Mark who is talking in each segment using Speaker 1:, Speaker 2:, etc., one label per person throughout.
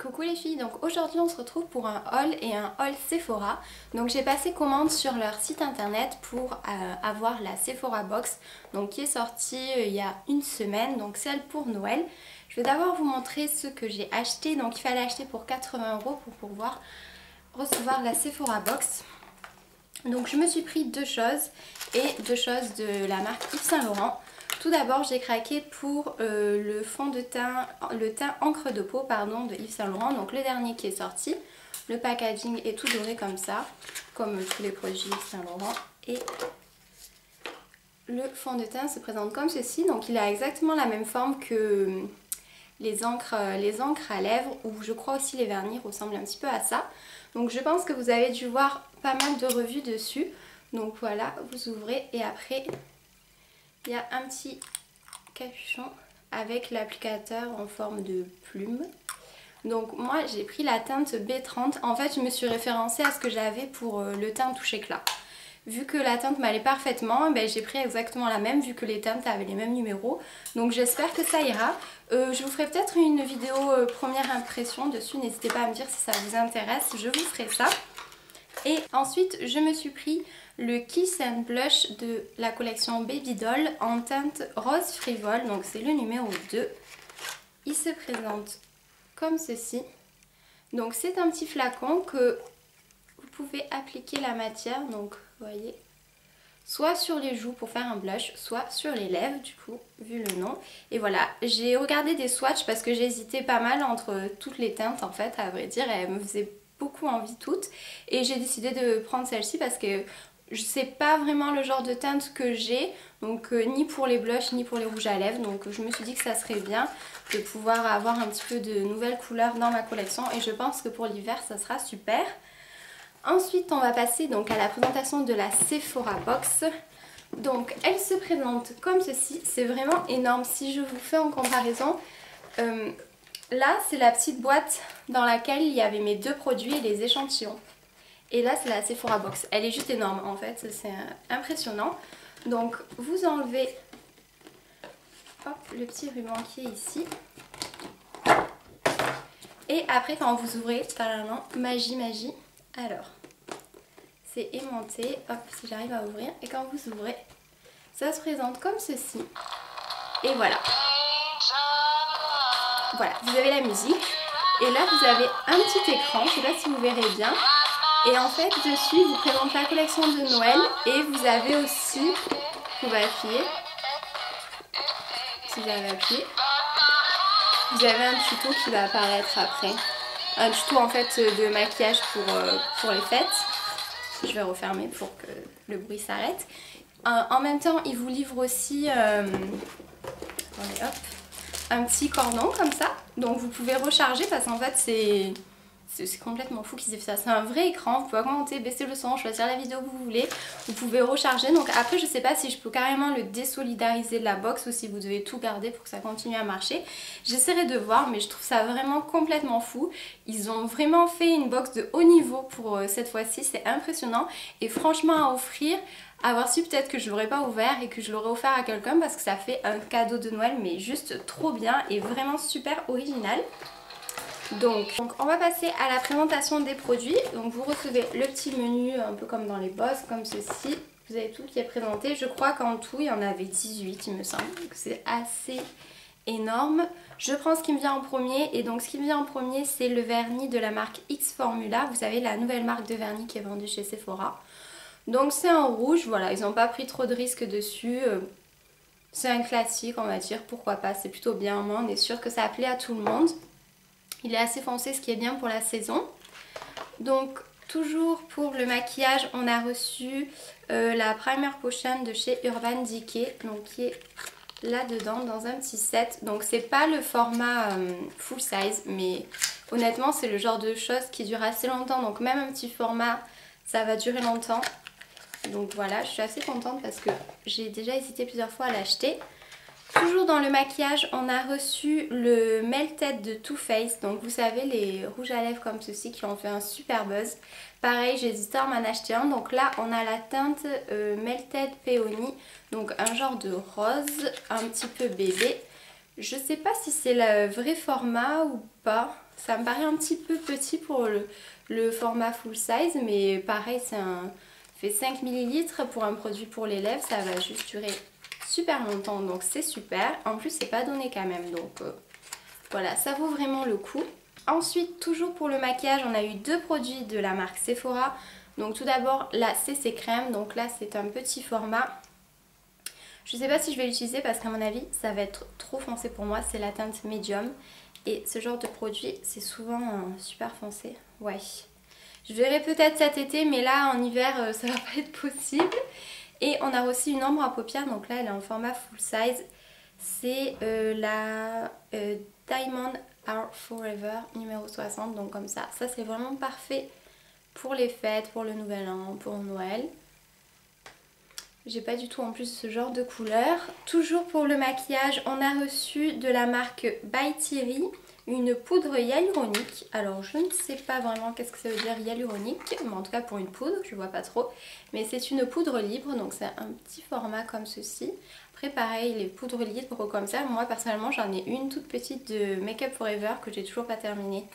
Speaker 1: Coucou les filles, donc aujourd'hui on se retrouve pour un haul et un haul Sephora. Donc j'ai passé commande sur leur site internet pour avoir la Sephora Box, donc qui est sortie il y a une semaine, donc celle pour Noël. Je vais d'abord vous montrer ce que j'ai acheté. Donc il fallait acheter pour 80 € pour pouvoir recevoir la Sephora Box. Donc je me suis pris deux choses et deux choses de la marque Yves Saint Laurent. Tout d'abord j'ai craqué pour le fond de teint, le teint encre de peau pardon, de Yves Saint Laurent, donc le dernier qui est sorti. Le packaging est tout doré comme ça, comme tous les produits Yves Saint Laurent. Et le fond de teint se présente comme ceci, donc il a exactement la même forme que les encres à lèvres, ou je crois aussi les vernis ressemblent un petit peu à ça. Donc je pense que vous avez dû voir pas mal de revues dessus. Donc voilà, vous ouvrez et après il y a un petit capuchon avec l'applicateur en forme de plume. Donc moi j'ai pris la teinte B30. En fait je me suis référencée à ce que j'avais pour le teint touche éclat. Vu que la teinte m'allait parfaitement, ben, j'ai pris exactement la même vu que les teintes avaient les mêmes numéros. Donc j'espère que ça ira. Je vous ferai peut-être une vidéo première impression dessus. N'hésitez pas à me dire si ça vous intéresse. Je vous ferai ça. Et ensuite je me suis pris le Kiss and Blush de la collection Baby Doll en teinte rose frivole. Donc c'est le numéro 2. Il se présente comme ceci. Donc c'est un petit flacon que vous pouvez appliquer la matière. Donc vous voyez, soit sur les joues pour faire un blush, soit sur les lèvres du coup, vu le nom. Et voilà, j'ai regardé des swatchs parce que j'hésitais pas mal entre toutes les teintes en fait, à vrai dire. Elles me faisaient beaucoup envie toutes. Et j'ai décidé de prendre celle-ci parce que je sais pas vraiment le genre de teinte que j'ai. Donc ni pour les blushs ni pour les rouges à lèvres. Donc je me suis dit que ça serait bien de pouvoir avoir un petit peu de nouvelles couleurs dans ma collection. Et je pense que pour l'hiver ça sera super. Ensuite on va passer donc à la présentation de la Sephora Box. Donc elle se présente comme ceci, c'est vraiment énorme. Si je vous fais en comparaison, là c'est la petite boîte dans laquelle il y avait mes deux produits et les échantillons. Et là c'est la Sephora Box, elle est juste énorme en fait, c'est impressionnant. Donc vous enlevez hop, le petit ruban qui est ici. Et après quand vous ouvrez, tadam, magie magie. Alors, c'est aimanté, hop, si j'arrive à ouvrir. Et quand vous ouvrez, ça se présente comme ceci. Et voilà. Voilà, vous avez la musique. Et là, vous avez un petit écran, je ne sais pas si vous verrez bien. Et en fait, dessus, il vous présente la collection de Noël. Et vous avez aussi, vous pouvez appuyer. Si vous avez appuyé, vous avez un tuto qui va apparaître après. Un tuto en fait de maquillage pour les fêtes. Je vais refermer pour que le bruit s'arrête. En même temps, il vous livre aussi attendez, hop, un petit cordon comme ça. Donc vous pouvez recharger parce qu'en fait c'est complètement fou qu'ils aient fait ça. C'est un vrai écran, vous pouvez augmenter, baisser le son, choisir la vidéo que vous voulez. Vous pouvez recharger. Donc après je sais pas si je peux carrément le désolidariser de la box ou si vous devez tout garder pour que ça continue à marcher. J'essaierai de voir, mais je trouve ça vraiment complètement fou. Ils ont vraiment fait une box de haut niveau pour cette fois-ci, c'est impressionnant. Et franchement à offrir, à voir si peut-être que je l'aurais pas ouvert et que je l'aurais offert à quelqu'un parce que ça fait un cadeau de Noël mais juste trop bien et vraiment super original. Donc on va passer à la présentation des produits. Donc vous recevez le petit menu un peu comme dans les Boss, comme ceci. Vous avez tout qui est présenté. Je crois qu'en tout il y en avait 18 il me semble. Donc c'est assez énorme. Je prends ce qui me vient en premier. Et donc ce qui me vient en premier c'est le vernis de la marque X Formula. Vous savez, la nouvelle marque de vernis qui est vendue chez Sephora. Donc c'est en rouge, voilà, ils n'ont pas pris trop de risques dessus. C'est un classique on va dire, pourquoi pas, c'est plutôt bien. Moi on est sûr que ça plaît à tout le monde. Il est assez foncé, ce qui est bien pour la saison. Donc toujours pour le maquillage, on a reçu la Primer Potion de chez Urban Decay, donc qui est là dedans dans un petit set. Donc c'est pas le format full size, mais honnêtement c'est le genre de choses qui dure assez longtemps. Donc même un petit format, ça va durer longtemps. Donc voilà, je suis assez contente parce que j'ai déjà hésité plusieurs fois à l'acheter. Toujours dans le maquillage, on a reçu le Melted de Too Faced. Donc vous savez, les rouges à lèvres comme ceci qui ont fait un super buzz. Pareil, j'hésitais à m'en acheter un. Donc là, on a la teinte Melted Peony. Donc un genre de rose, un petit peu bébé. Je sais pas si c'est le vrai format ou pas. Ça me paraît un petit peu petit pour le format full size, mais pareil, fait 5 ml pour un produit pour les lèvres, ça va juste durer super longtemps, donc c'est super. En plus, c'est pas donné quand même, donc voilà, ça vaut vraiment le coup. Ensuite, toujours pour le maquillage, on a eu 2 produits de la marque Sephora. Donc tout d'abord, la CC Crème, donc là c'est un petit format. Je sais pas si je vais l'utiliser parce qu'à mon avis, ça va être trop foncé pour moi, c'est la teinte médium. Et ce genre de produit, c'est souvent super foncé. Ouais. Je verrai peut-être cet été, mais là en hiver, ça va pas être possible. Et on a aussi une ombre à paupières, donc là elle est en format full size. C'est la Diamond Are Forever numéro 60, donc comme ça. Ça c'est vraiment parfait pour les fêtes, pour le nouvel an, pour Noël. J'ai pas du tout en plus ce genre de couleur. Toujours pour le maquillage, on a reçu de la marque By Thierry une poudre hyaluronique. Alors je ne sais pas vraiment qu'est-ce que ça veut dire hyaluronique, mais en tout cas pour une poudre, je vois pas trop. Mais c'est une poudre libre, donc c'est un petit format comme ceci. Après pareil, les poudres libres comme ça, moi personnellement j'en ai une toute petite de Make Up Forever que j'ai toujours pas terminée.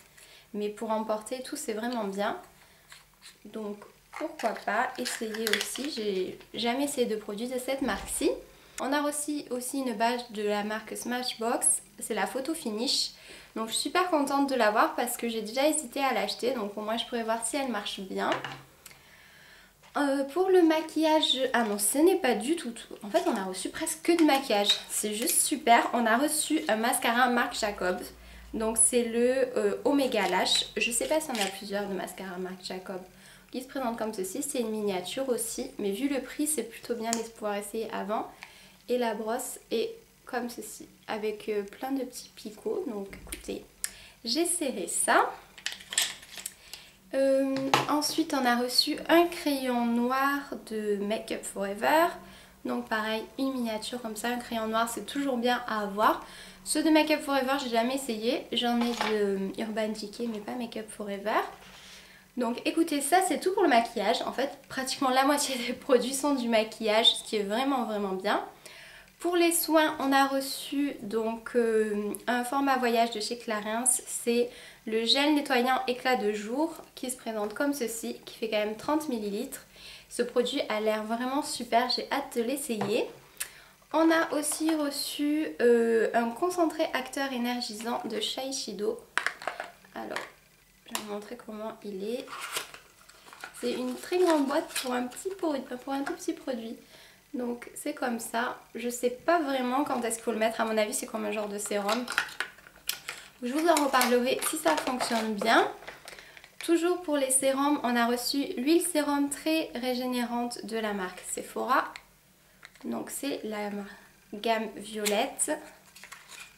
Speaker 1: Mais pour emporter tout, c'est vraiment bien. Donc pourquoi pas essayer aussi, j'ai jamais essayé de produits de cette marque-ci. On a aussi une base de la marque Smashbox, c'est la photo finish. Donc je suis super contente de l'avoir parce que j'ai déjà hésité à l'acheter, donc au moins je pourrais voir si elle marche bien. Pour le maquillage, ah non ce n'est pas du tout tout. En fait on a reçu presque que de maquillage, c'est juste super. On a reçu un mascara Marc Jacobs. Donc c'est le Omega Lash. Je sais pas si on a plusieurs de mascara Marc Jacobs qui se présente comme ceci. C'est une miniature aussi, mais vu le prix c'est plutôt bien de pouvoir essayer avant. Et la brosse est comme ceci, avec plein de petits picots. Donc écoutez, j'essaierai ça. Ensuite on a reçu un crayon noir de Make Up Forever. Donc pareil, une miniature comme ça, un crayon noir c'est toujours bien à avoir. Ceux de Make Up Forever j'ai jamais essayé, j'en ai de Urban Decay mais pas Make Up Forever. Donc écoutez, ça c'est tout pour le maquillage. En fait pratiquement la moitié des produits sont du maquillage, ce qui est vraiment bien. Pour les soins, on a reçu donc un format voyage de chez Clarins. C'est le gel nettoyant éclat de jour qui se présente comme ceci, qui fait quand même 30 ml. Ce produit a l'air vraiment super, j'ai hâte de l'essayer. On a aussi reçu un concentré acteur énergisant de Shiseido. Alors, je vais vous montrer comment il est. C'est une très grande boîte pour un tout petit produit. Donc c'est comme ça, je sais pas vraiment quand est-ce qu'il faut le mettre, à mon avis c'est comme un genre de sérum. Je vous en reparlerai si ça fonctionne bien. Toujours pour les sérums, on a reçu l'huile sérum très régénérante de la marque Sephora. Donc c'est la gamme violette.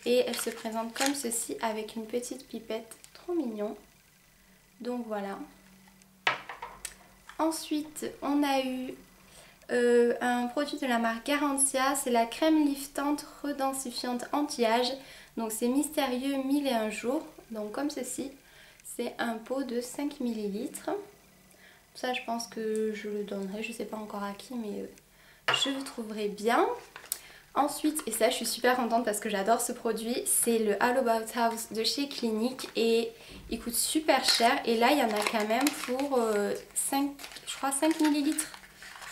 Speaker 1: Et elle se présente comme ceci avec une petite pipette, trop mignon. Donc voilà. Ensuite on a eu un produit de la marque Garantia, c'est la crème liftante redensifiante anti-âge. Donc c'est mystérieux 1001 jours. Donc comme ceci, c'est un pot de 5 ml. Ça je pense que je le donnerai, je sais pas encore à qui, mais je le trouverai bien. Ensuite, et ça je suis super contente parce que j'adore ce produit, c'est le All About House de chez Clinique et il coûte super cher. Et là il y en a quand même pour 5 ml.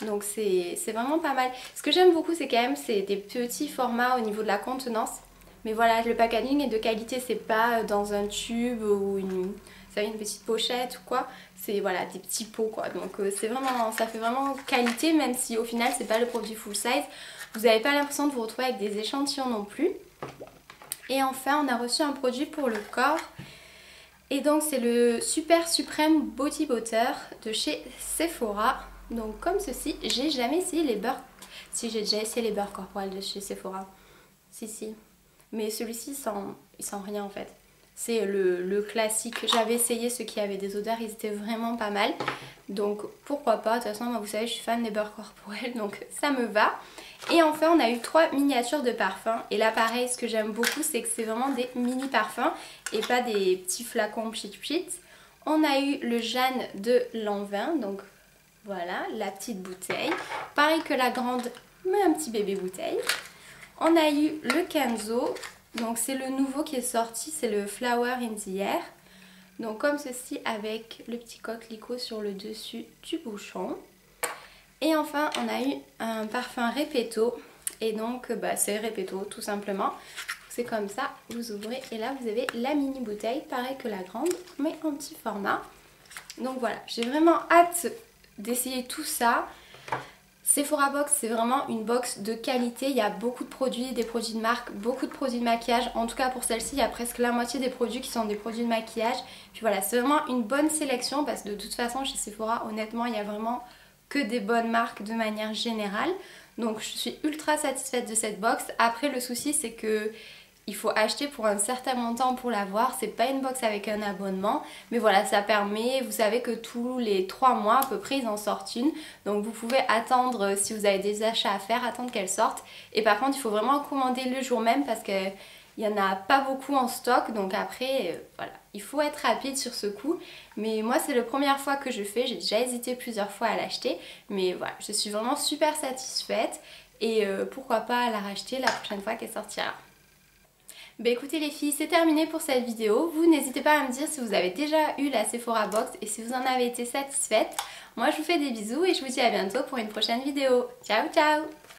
Speaker 1: Donc c'est vraiment pas mal. Ce que j'aime beaucoup c'est quand même c'est des petits formats au niveau de la contenance. Mais voilà, le packaging est de qualité, c'est pas dans un tube ou une petite pochette ou quoi. C'est voilà, des petits pots quoi. Donc c'est vraiment, ça fait vraiment qualité même si au final c'est pas le produit full size. Vous n'avez pas l'impression de vous retrouver avec des échantillons non plus. Et enfin on a reçu un produit pour le corps. Et donc c'est le Super Supreme Body Butter de chez Sephora. Donc comme ceci, j'ai jamais essayé les beurres. Si j'ai déjà essayé les beurres corporels de chez Sephora. Si. Mais celui-ci il sent rien en fait. C'est le classique. J'avais essayé ceux qui avaient des odeurs, ils étaient vraiment pas mal. Donc pourquoi pas. De toute façon, moi vous savez, je suis fan des beurres corporels, donc ça me va. Et enfin, on a eu 3 miniatures de parfums. Et là pareil, ce que j'aime beaucoup, c'est que c'est vraiment des mini parfums et pas des petits flacons pchit. On a eu le Jeanne de Lanvin, donc voilà, la petite bouteille. Pareil que la grande, mais un petit bébé bouteille. On a eu le Kenzo. Donc c'est le nouveau qui est sorti, c'est le Flower in the Air. Donc comme ceci avec le petit coquelicot sur le dessus du bouchon. Et enfin on a eu un parfum Repetto. Et donc c'est Repetto tout simplement. C'est comme ça, vous ouvrez et là vous avez la mini bouteille, pareil que la grande, mais en petit format. Donc voilà, j'ai vraiment hâte d'essayer tout ça. Sephora Box, c'est vraiment une box de qualité. Il y a beaucoup de produits, des produits de marque, beaucoup de produits de maquillage. En tout cas pour celle-ci, il y a presque la moitié des produits qui sont des produits de maquillage. Puis voilà, c'est vraiment une bonne sélection parce que de toute façon chez Sephora, honnêtement, il y a vraiment que des bonnes marques de manière générale. Donc je suis ultra satisfaite de cette box. Après le souci c'est que il faut acheter pour un certain montant pour l'avoir, c'est pas une box avec un abonnement, mais voilà, ça permet, vous savez que tous les 3 mois à peu près ils en sortent une, donc vous pouvez attendre, si vous avez des achats à faire, attendre qu'elle sorte. Et par contre il faut vraiment commander le jour même parce que il n'y en a pas beaucoup en stock, donc après voilà, il faut être rapide sur ce coup. Mais moi c'est la première fois que je fais, j'ai déjà hésité plusieurs fois à l'acheter, mais voilà, je suis vraiment super satisfaite et pourquoi pas la racheter la prochaine fois qu'elle sortira. Bah écoutez les filles, c'est terminé pour cette vidéo. Vous n'hésitez pas à me dire si vous avez déjà eu la Sephora Box et si vous en avez été satisfaite. Moi je vous fais des bisous et je vous dis à bientôt pour une prochaine vidéo. Ciao ciao!